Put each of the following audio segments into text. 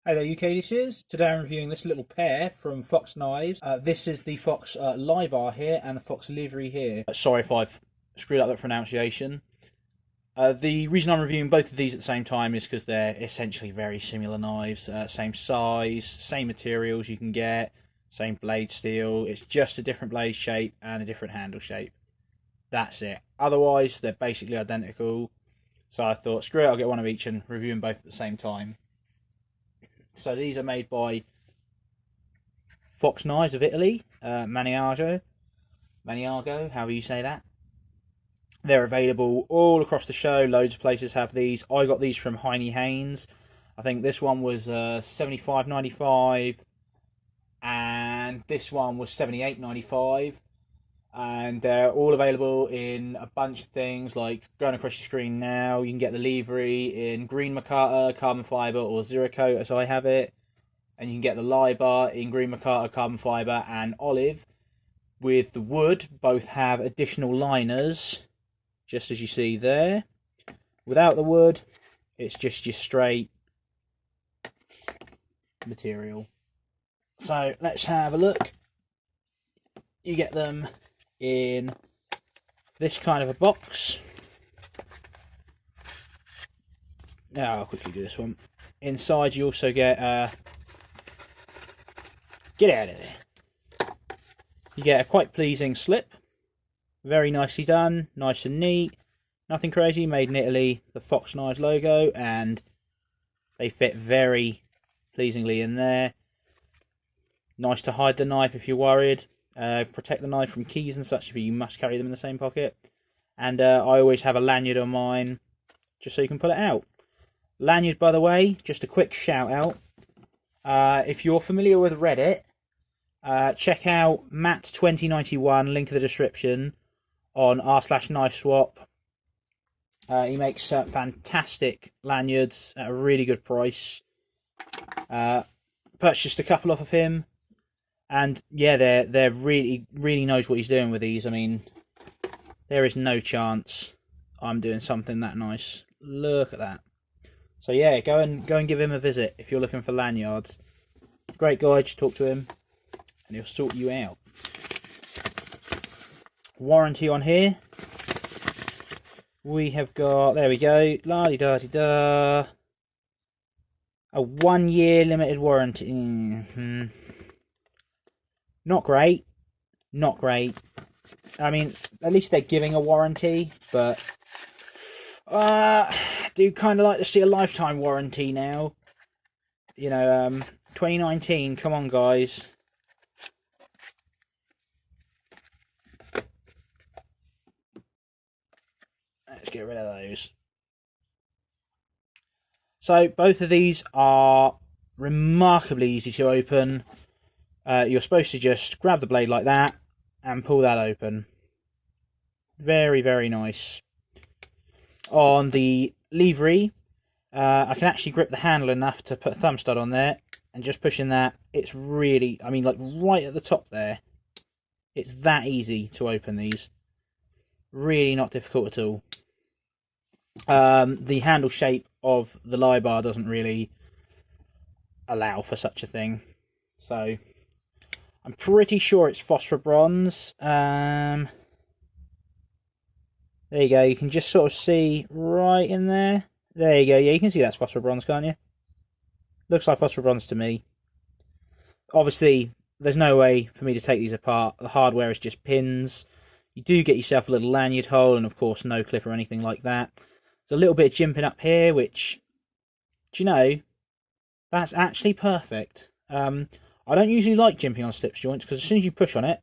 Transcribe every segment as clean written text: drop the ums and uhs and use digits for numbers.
Hey there UK dishes. Today I'm reviewing this little pair from Fox Knives. This is the Fox Libar here and the Fox Livri here. Sorry if I've screwed up the pronunciation. The reason I'm reviewing both of these at the same time is because they're essentially very similar knives. Same size, same materials you can get, same blade steel. It's just a different blade shape and a different handle shape. That's it. Otherwise they're basically identical. So I thought, screw it, I'll get one of each and review them both at the same time. So these are made by Fox Knives of Italy, Maniago, however you say that. They're available all across the show. Loads of places have these. I got these from Heine Haynes. I think this one was $75.95, and this one was $78.95. And they're all available in a bunch of things, like going across your screen now. You can get the Livri in green micarta, carbon fibre, or zero coat, as I have it. And you can get the Libar in green micarta, carbon fibre, and olive. With the wood, both have additional liners, just as you see there. Without the wood, it's just your straight material. So let's have a look. You get them in this kind of a box. Now I'll quickly do this one. Inside you also get get out of there. You get a quite pleasing slip. Very nicely done, nice and neat. Nothing crazy, made in Italy, the Fox Knives logo, and they fit very pleasingly in there. Nice to hide the knife if you're worried. Protect the knife from keys and such if you must carry them in the same pocket. And I always have a lanyard on mine, just so you can pull it out. Lanyard, by the way, just a quick shout out. If you're familiar with Reddit, check out Matt2091, link in the description, on r/knifeswap. He makes fantastic lanyards at a really good price. Purchased a couple off of him. And yeah, they're really knows what he's doing with these. I mean, there is no chance I'm doing something that nice. Look at that. So yeah, go and give him a visit if you're looking for lanyards. Great guy, just talk to him and he'll sort you out. Warranty on here. We have got, there we go, la-di-da-di-da. A 1 year limited warranty. Not great. Not great. I mean, at least they're giving a warranty, but do kind of like to see a lifetime warranty now. You know, 2019, come on guys. Let's get rid of those. So both of these are remarkably easy to open. You're supposed to just grab the blade like that and pull that open. Very nice. On the Livri, I can actually grip the handle enough to put a thumb stud on there, and just pushing that, it's really, I mean, like right at the top there, it's that easy to open these. Really not difficult at all. The handle shape of the Libar doesn't really allow for such a thing, so I'm pretty sure it's phosphor bronze. There you go, you can just sort of see right in there. There you go, yeah, you can see that's phosphor bronze, can't you? Looks like phosphor bronze to me. Obviously, there's no way for me to take these apart. The hardware is just pins. You do get yourself a little lanyard hole, and of course no clip or anything like that. There's a little bit of jimping up here, which, do you know, that's actually perfect. I don't usually like jimping on slip joints, because as soon as you push on it,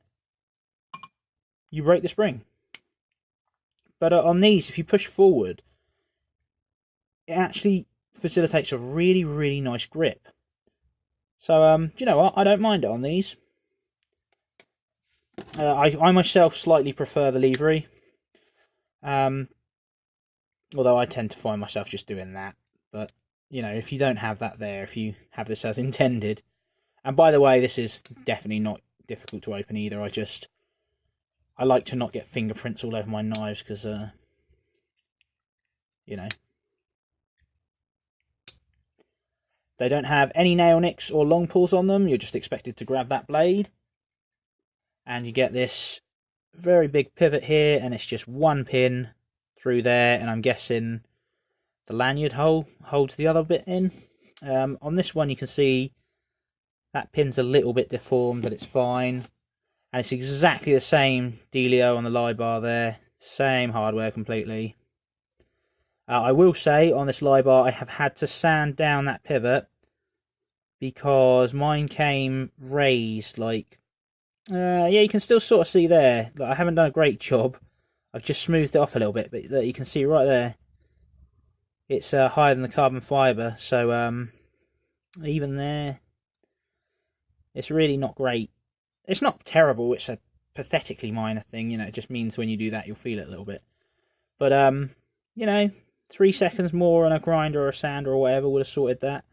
you break the spring. But on these, if you push forward, it actually facilitates a really nice grip. So, do you know what? I don't mind it on these. I myself slightly prefer the Livri. Although I tend to find myself just doing that. But, you know, if you don't have that there, if you have this as intended. And by the way, this is definitely not difficult to open either. I like to not get fingerprints all over my knives because, you know. They don't have any nail nicks or long pulls on them. You're just expected to grab that blade. And you get this very big pivot here, and it's just one pin through there, and I'm guessing the lanyard hole holds the other bit in. On this one you can see that pin's a little bit deformed, but it's fine. And it's exactly the same dealio on the Libar there. Same hardware completely. I will say on this Libar I have had to sand down that pivot because mine came raised like... yeah, you can still sort of see there. Like, I haven't done a great job. I've just smoothed it off a little bit, but you can see right there. It's higher than the carbon fibre, so even there, it's really not great. It's not terrible, it's a pathetically minor thing, you know, it just means when you do that you'll feel it a little bit. But, you know, 3 seconds more on a grinder or a sander or whatever would have sorted that.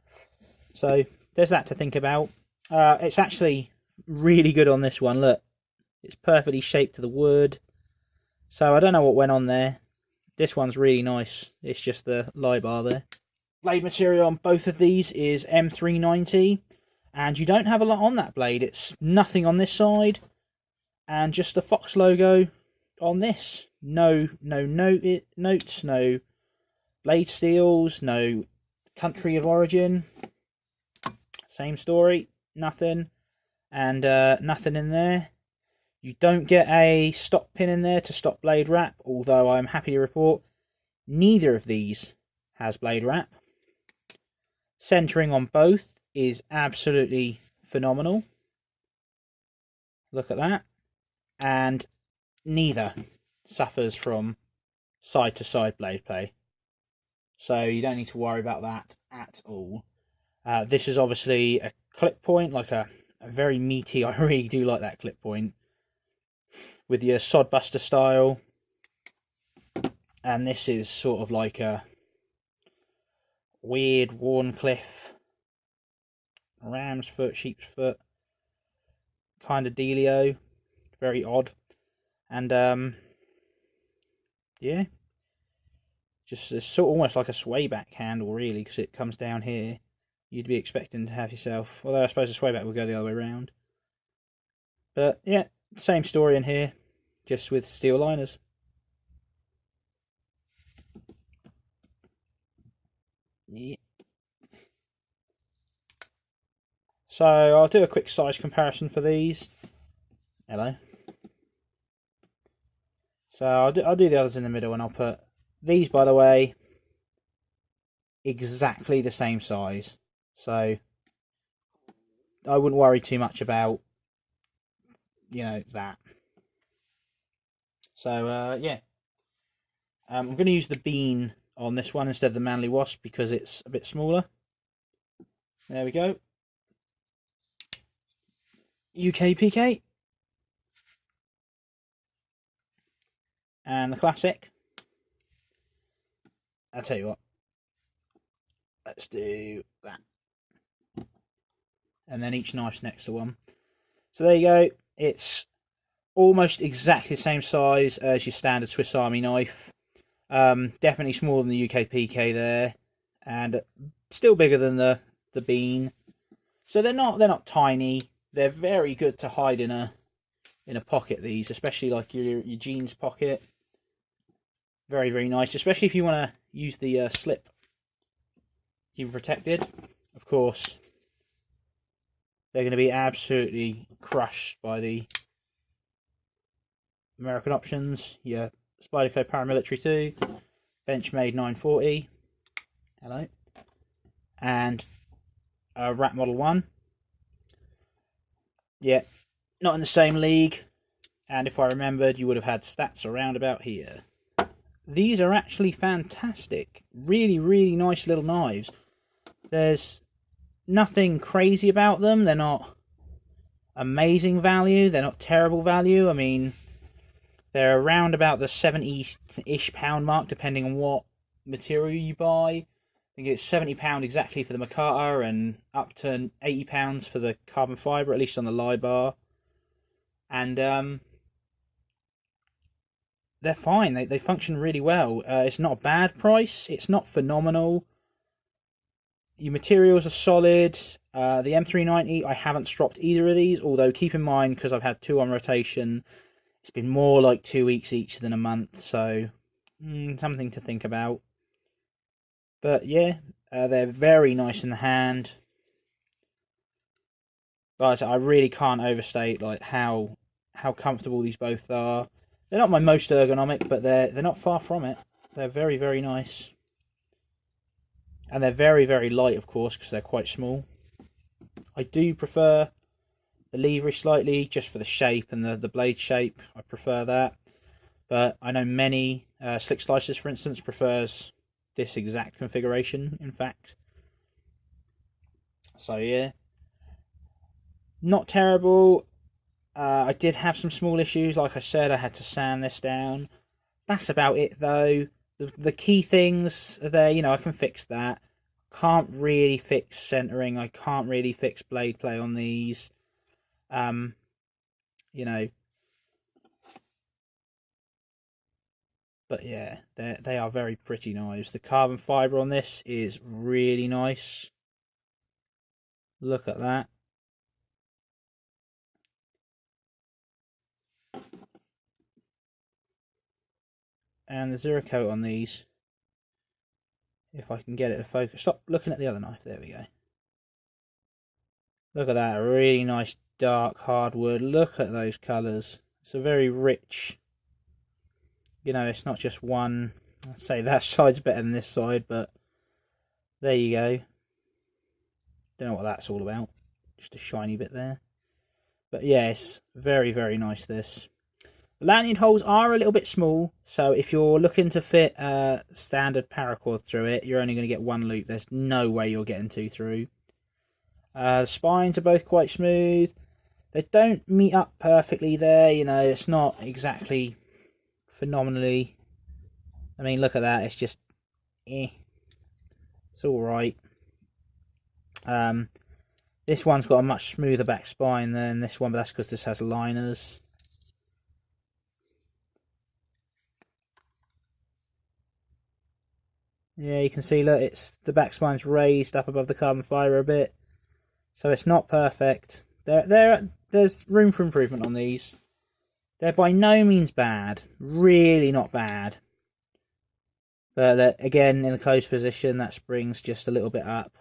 So, there's that to think about. It's actually really good on this one, look. It's perfectly shaped to the wood. So, I don't know what went on there. This one's really nice. It's just the Libar there. Blade material on both of these is M390. And you don't have a lot on that blade. It's nothing on this side. And just the Fox logo on this. No notes, no blade steels, no country of origin. Same story. Nothing. And nothing in there. You don't get a stop pin in there to stop blade wrap. Although I'm happy to report neither of these has blade wrap. Centering on both is absolutely phenomenal. Look at that. And neither suffers from side to side blade play. So you don't need to worry about that at all. This is obviously a clip point, like a very meaty, I really do like that clip point. With your Sodbuster style. And this is sort of like a weird Warncliffe, ram's foot, sheep's foot kind of dealio. Very odd. And yeah, just it's sort of almost like a sway back handle really, because it comes down here. You'd be expecting to have yourself, although I suppose the sway back would go the other way around. But yeah, same story in here, just with steel liners. Yeah. So I'll do a quick size comparison for these. Hello. So I'll do the others in the middle, and I'll put these, by the way, exactly the same size. So I wouldn't worry too much about, you know, that. So yeah, I'm going to use the bean on this one instead of the Manly Wasp because it's a bit smaller. There we go. UKPK. And the classic. I'll tell you what. Let's do that. And then each knife's next to one. So there you go. It's almost exactly the same size as your standard Swiss Army knife. Definitely smaller than the UKPK there. And still bigger than the bean. So they're not tiny. They're very good to hide in a pocket, these, especially like your jeans pocket. Very, very nice, especially if you want to use the slip. Keep it protected. Of course, they're going to be absolutely crushed by the American options. Your Spyderco Paramilitary 2, Benchmade 940. Hello. And a Rat Model 1. Yeah, not in the same league. And if I remembered, you would have had stats around about here. These are actually fantastic. Really, really nice little knives. There's nothing crazy about them. They're not amazing value. They're not terrible value. I mean, they're around about the 70-ish pound mark, depending on what material you buy. I think it's £70 exactly for the micarta and up to £80 for the carbon fibre, at least on the Libar. And they're fine. They function really well. It's not a bad price. It's not phenomenal. Your materials are solid. The M390, I haven't stropped either of these, although keep in mind, because I've had 2 on rotation, it's been more like 2 weeks each than a month, so something to think about. But yeah, they're very nice in the hand. But I really can't overstate like how comfortable these both are. They're not my most ergonomic, but they're not far from it. They're very, very nice. And they're very, very light, of course, because they're quite small. I do prefer the Livri slightly, just for the shape and the blade shape. I prefer that. But I know many Slick Slicers, for instance, prefers this exact configuration, in fact. So yeah, not terrible. I did have some small issues. Like I said, I had to sand this down. That's about it, though. The key things are there. You know, I can fix that. Can't really fix centering. I can't really fix blade play on these. You know. But yeah, they are very pretty knives. The carbon fibre on this is really nice. Look at that. And the zero coat on these, if I can get it to focus. Stop looking at the other knife. There we go. Look at that. Really nice dark hardwood. Look at those colours. It's a very rich, you know, it's not just one. I'd say that side's better than this side, but there you go. Don't know what that's all about. Just a shiny bit there. But yeah, it's very, very nice, this. The lanyard holes are a little bit small, so if you're looking to fit a standard paracord through it, you're only going to get 1 loop. There's no way you're getting 2 through. The spines are both quite smooth. They don't meet up perfectly there, you know, it's not exactly phenomenally. I mean, look at that, it's just it's alright. This one's got a much smoother back spine than this one, but that's because this has liners. Yeah, you can see, look, it's the back spine's raised up above the carbon fibre a bit, so it's not perfect. There's room for improvement on these. They're by no means bad, really not bad. But again, in the closed position, that spring's just a little bit up.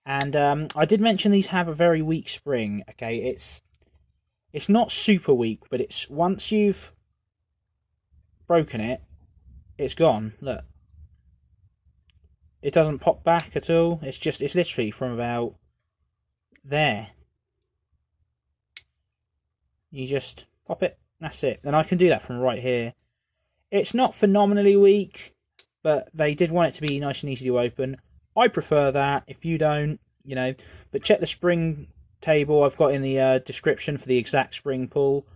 And I did mention these have a very weak spring. Okay, it's not super weak, but it's once you've broken it, it's gone. Look. It doesn't pop back at all. It's literally from about there. You just pop it. That's it. And I can do that from right here. It's not phenomenally weak, but they did want it to be nice and easy to open. I prefer that. If you don't, you know. But check the spring table I've got in the description for the exact spring pull.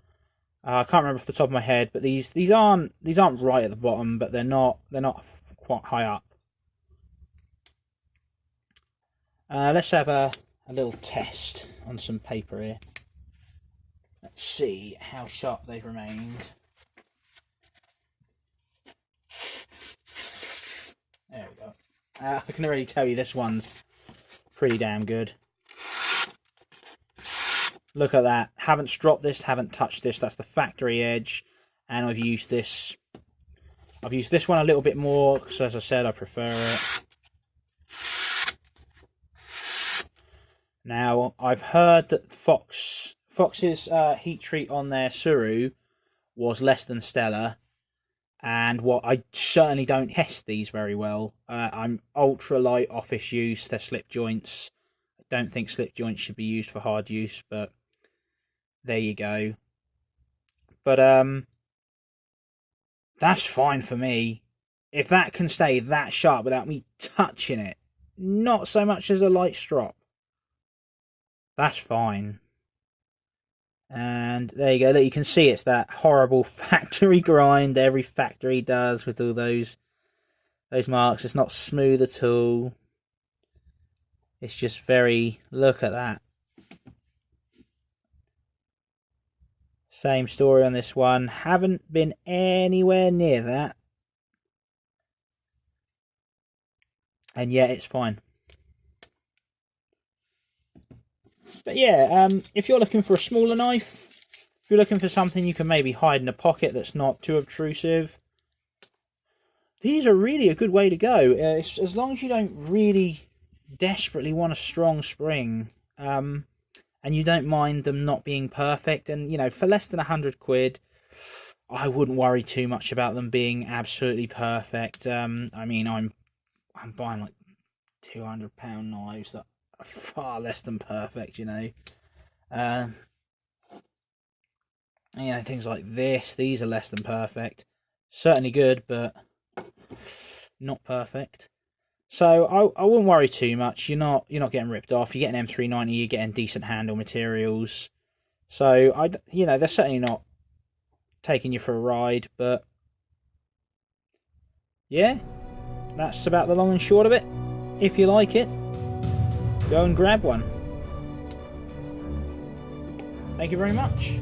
I can't remember off the top of my head, but these aren't right at the bottom, but they're not quite high up. Let's have a little test on some paper here. Let's see how sharp they've remained. There we go. I can already tell you this one's pretty damn good. Look at that. Haven't stropped this, haven't touched this. That's the factory edge. And I've used this. I've used this one a little bit more because, as I said, I prefer it. Now, I've heard that Fox's heat treat on their Suru was less than stellar, and what I certainly don't test these very well. I'm ultra light office use. They're slip joints. I don't think slip joints should be used for hard use, but there you go. But that's fine for me. If that can stay that sharp without me touching it, not so much as a light strop, that's fine. And there you go. Look, you can see it's that horrible factory grind every factory does with all those marks. It's not smooth at all. It's just very... Look at that. Same story on this one. Haven't been anywhere near that. And yet it's fine. But yeah, if you're looking for a smaller knife, if you're looking for something you can maybe hide in a pocket that's not too obtrusive, these are really a good way to go. As long as you don't really desperately want a strong spring, and you don't mind them not being perfect, and you know, for less than £100, I wouldn't worry too much about them being absolutely perfect. I mean, I'm buying like £200 knives that are far less than perfect, you know. You know, things like this, these are less than perfect. Certainly good, but not perfect. So I wouldn't worry too much. You're not getting ripped off. You're getting M390. You're getting decent handle materials. So you know, they're certainly not taking you for a ride. But yeah, that's about the long and short of it. If you like it, go and grab one. Thank you very much.